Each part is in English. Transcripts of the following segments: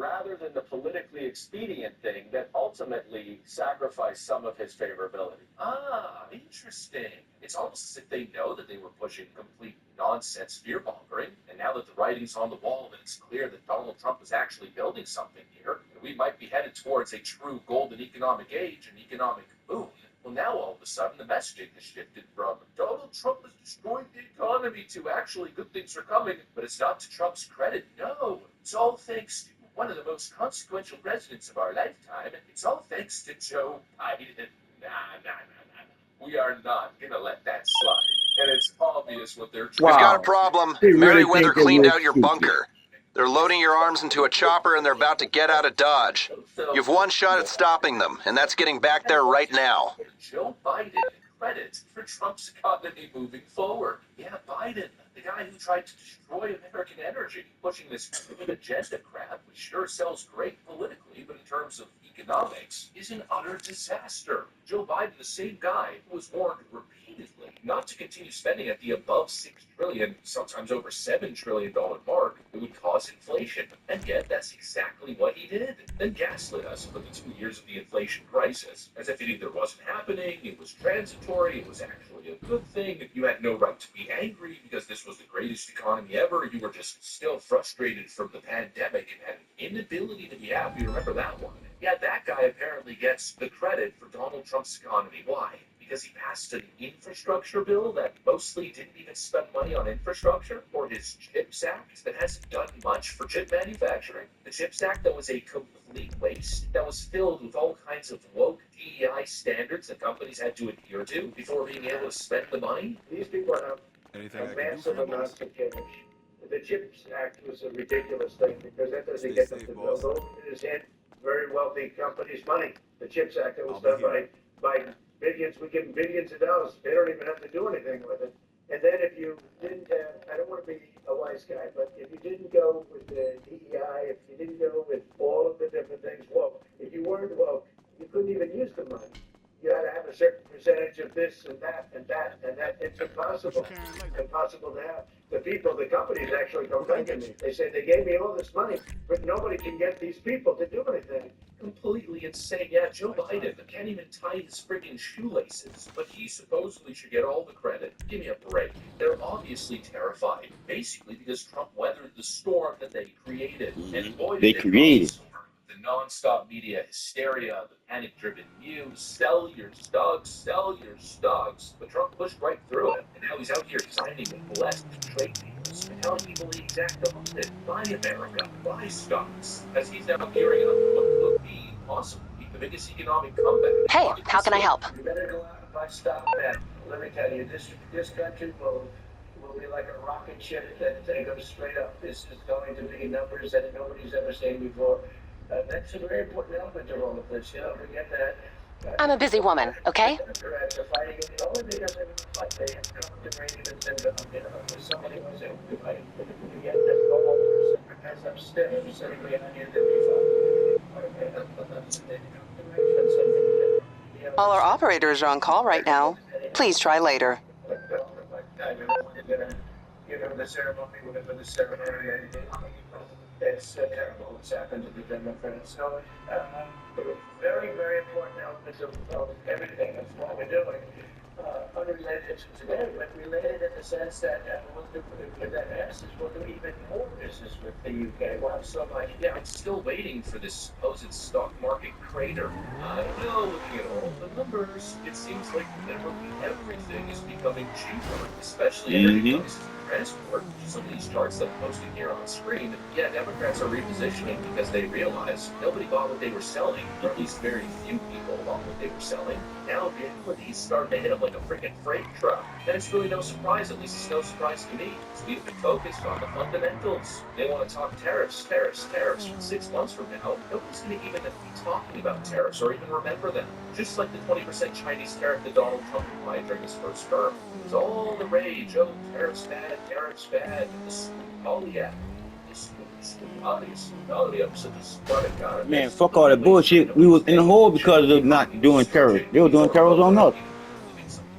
rather than the politically expedient thing that ultimately sacrificed some of his favorability. Ah, interesting. It's almost as if they know that they were pushing complete nonsense fear-mongering, and now that the writing's on the wall and it's clear that Donald Trump is actually building something here, and we might be headed towards a true golden economic age and economic boom. Well, now all of a sudden the messaging has shifted from Donald Trump has destroyed the economy to actually good things are coming, but it's not to Trump's credit. No, it's all thanks to one of the most consequential presidents of our lifetime. It's all thanks to Joe Biden. Nah. We are not going to let that slide. And it's obvious what they're trying. We've got a problem. They really Merriweather think that cleaned we're out your stupid. bunker. They're loading your arms into a chopper and they're about to get out of Dodge. You've one shot at stopping them, and that's getting back there right now. Joe Biden credit for Trump's economy moving forward. Yeah, Biden, the guy who tried to destroy American energy, pushing this agenda crap, which sure sells great politically, but in terms of economics, is an utter disaster. Joe Biden, the same guy who was warned repeatedly not to continue spending at the above $6 trillion, sometimes over $7 trillion mark, it would cause inflation. And yet, that's exactly what he did. Then gaslit us for the 2 years of the inflation crisis, as if it either wasn't happening, it was transitory, it was actually a good thing, you had no right to be angry because this was the greatest economy ever, you were just still frustrated from the pandemic and had an inability to be happy. Remember that one? Yeah, that guy apparently gets the credit for Donald Trump's economy. Why? Because he passed an infrastructure bill that mostly didn't even spend money on infrastructure, or his CHIPS Act that hasn't done much for chip manufacturing. The CHIPS Act that was a complete waste, that was filled with all kinds of woke DEI standards that companies had to adhere to before being able to spend the money. These people have a massive amount of cash. The CHIPS Act was a ridiculous thing because that doesn't get them to build over his head very wealthy companies' money. The CHIPS Act that was done by billions, we give them billions of dollars. They don't even have to do anything with it. And then if you didn't have, I don't want to be a wise guy, but if you didn't go with the DEI, if you didn't go with all of the different things, woke, if you weren't woke, you couldn't even use the money. You had to have a certain percentage of this and that and that and that. It's impossible. Impossible to have. The people, the companies actually come back at me. They say they gave me all this money, but nobody can get these people to do anything. Completely insane. Yeah, Joe Biden can't even tie his friggin' shoelaces, but he supposedly should get all the credit. Give me a break. They're obviously terrified, basically because Trump weathered the storm that they created. And boy, They created. The non-stop media hysteria, the panic-driven news, sell your stocks. But Trump pushed right through it, and now he's out here signing blessed trade deals and telling people the exact opposite. Buy America, buy stocks, as he's now gearing up for what could be possibly the biggest economic comeback. Hey, how can I help? You better go out and buy stock, man. Let me tell you, this country will be like a rocket ship that goes straight up. This is going to be numbers that nobody's ever seen before. That's a very important element of all of this. You don't forget that. I'm a busy woman, okay? Democrats are fighting it only because they want to fight. They have confederated and syndrome. You know, if somebody was able to fight, you get that normal person has upstairs sitting behind you, they'd be fine. All our operators are on call right now. Please try later. You know, the ceremony, whatever the ceremony, it's terrible what's happened to the Democrats. So, very, very important element of everything that's what we're doing. Unrelated to today, but related in the sense that we'll do with that message, we'll do even more business with the UK. We'll have so much. Yeah, I'm still waiting for this supposed stock market crater. I don't know, looking at all the numbers, it seems like literally everything is becoming cheaper, especially energy prices and transport. Some of these charts that I'm posting here on the screen, yeah, Democrats are repositioning because they realize nobody bought what they were selling, or at least very few people bought what they were selling. Now realities start to hit them like a freaking freight truck. And it's really no surprise, at least it's no surprise to me. So we've been focused on the fundamentals. They want to talk tariffs. 6 months from now, nobody's going to even be talking about tariffs or even remember them. Just like the 20% Chinese tariff that Donald Trump applied during his first term. It was all the rage. Oh, tariffs bad, tariffs bad. Man, fuck all that bullshit. We was in the hole because of not doing terror. They were doing terrors on us.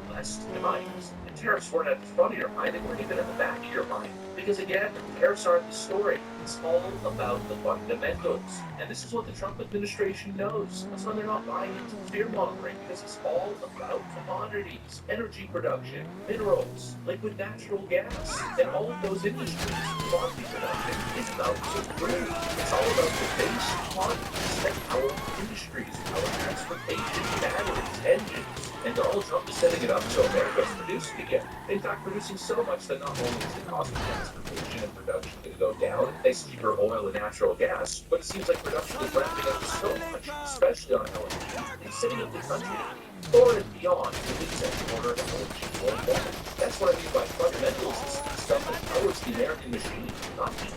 The tariffs weren't at the front of your mind, they weren't even at the back of your mind. They Because again, tariffs aren't the story. It's all about the fundamentals. And this is what the Trump administration knows. That's why they're not buying into fear-mongering, because it's all about commodities, energy production, minerals, liquid natural gas, and all of those industries. Commodity production is about to grow. It's all about the base commodities and our industries, our transportation, batteries, engines. And Donald Trump is setting it up so America's producing again. In fact, producing so much that not only is the cost of transportation and production going to go down thanks to cheaper oil and natural gas, but it seems like production is ramping up so much, especially on LNG, and setting up the country to be far and beyond the executive order of LNG going forward. That's what I mean by fundamentals. It's the stuff that powers the American machine, not me.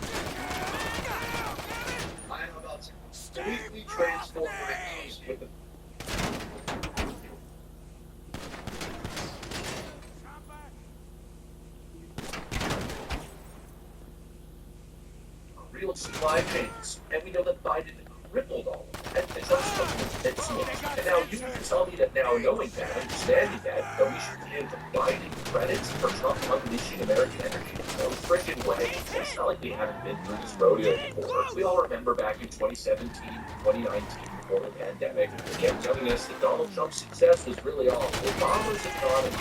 I am about to completely transform my house with the real supply chains, and we know that Biden crippled all of that, and Trump's supposed to admit it. And now you can tell me that now, knowing that, understanding that we should give Biden credit for Trump unleashing American energy. No freaking way. It's not like we haven't been through this rodeo before. We all remember back in 2017, 2019, before the pandemic, they kept telling us that Donald Trump's success was really all Obama's economy,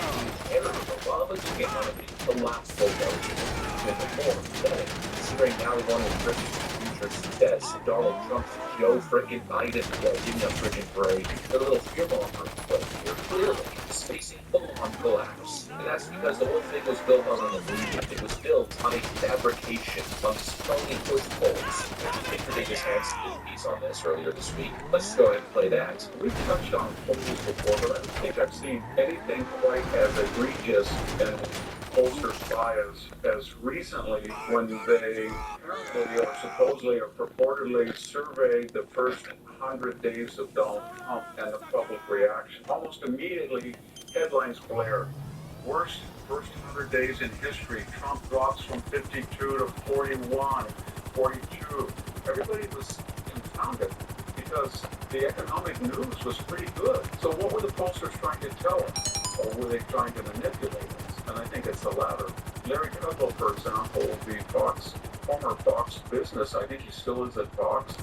Obama's economy, the last full notion. Even more pathetic, considering now we want to attribute future success. Donald Trump's Joe frickin' Biden, give me a frickin' break. The little fear-mongering play here clearly is facing full-on collapse. And that's because the whole thing was built on an illusion. It was built on a fabrication of phony push polls. I think they just Hansen did a piece on this earlier this week. Let's just go ahead and play that. We've touched on polls before, but I don't think I've seen anything quite as egregious and pollsters' bias as recently when they apparently or supposedly or purportedly surveyed the first 100 days of Donald Trump and the public reaction. Almost immediately, headlines blare. Worst first 100 days in history. Trump drops from 52 to 41, 42. Everybody was confounded because the economic news was pretty good. So what were the pollsters trying to tell us? Or were they trying to manipulate us? And I think it's the latter. Larry Kudlow, for example, the former Fox business, I think he still is at Fox,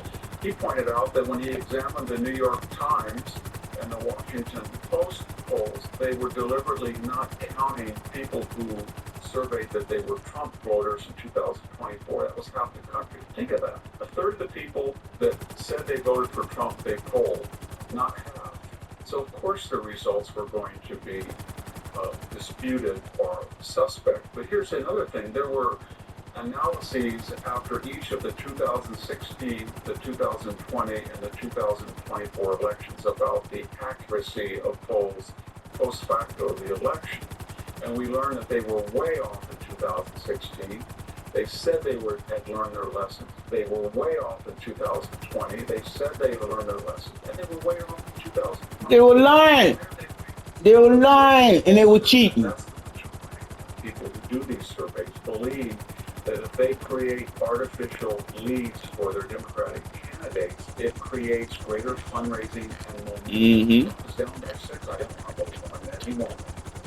he pointed out that when he examined the New York Times and the Washington Post polls, they were deliberately not counting people who surveyed that they were Trump voters in 2024. That was half the country. Think of that. A third of the people that said they voted for Trump, they polled, not half. So of course the results were going to be disputed or suspect. But here's another thing. There were analyses after each of the 2016, the 2020, and the 2024 elections about the accuracy of polls post facto of the election. And we learned that they were way off in 2016. They said they had learned their lessons. They were way off in 2020. They said they had learned their lessons. And they were way off in 2020. They were lying. They were lying and they were cheating. That's people who do these surveys believe that if they create artificial leads for their Democratic candidates, it creates greater fundraising and momentum. It's down there 6. I don't know about that anymore.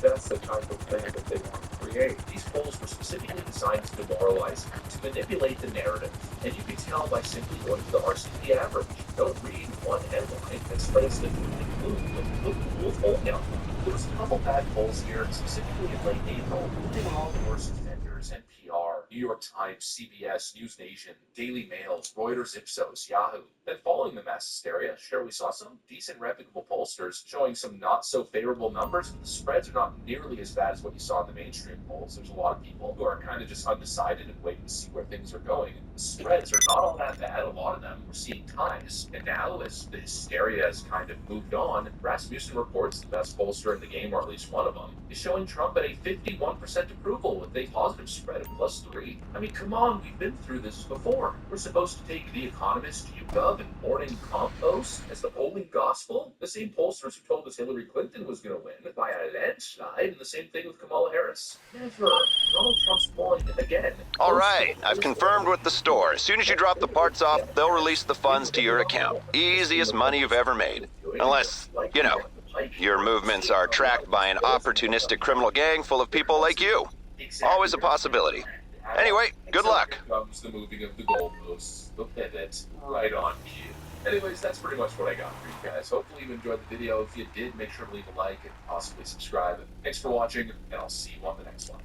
That's the type of thing that they want to create. These polls were specifically designed to demoralize, to manipulate the narrative. And you can tell by simply going to the RCP average. Don't read one headline that spreads the full poll count. There was a couple bad polls here, specifically in late April. They were all the worst offenders, NPR, New York Times, CBS, News Nation, Daily Mail, Reuters, Ipsos, Yahoo. Then following the mass hysteria, sure, we saw some decent reputable pollsters showing some not so favorable numbers, but the spreads are not nearly as bad as what you saw in the mainstream polls. There's a lot of people who are kind of just undecided and waiting to see where things are going. The spreads are not all that bad. A lot of them we're seeing ties. And now, as the hysteria has kind of moved on, Rasmussen reports, the best pollster in the game, or at least one of them, is showing Trump at a 51% approval with a positive spread of +3. I mean, come on, we've been through this before. We're supposed to take The Economist, YouGov, and Morning Compost as the polling gospel? The same pollsters who told us Hillary Clinton was going to win by a landslide, and the same thing with Kamala Harris. Never. Donald Trump's polling again. All right, I've confirmed with the store. As soon as you drop the parts off, they'll release the funds to your account. Easiest money you've ever made. Unless, you know, your movements are tracked by an opportunistic criminal gang full of people like you. Always a possibility. Anyway, good So luck. here comes the moving of the goalposts, the pivot, right on cue. Anyways, that's pretty much what I got for you guys. Hopefully you enjoyed the video. If you did, make sure to leave a like and possibly subscribe. Thanks for watching, and I'll see you on the next one.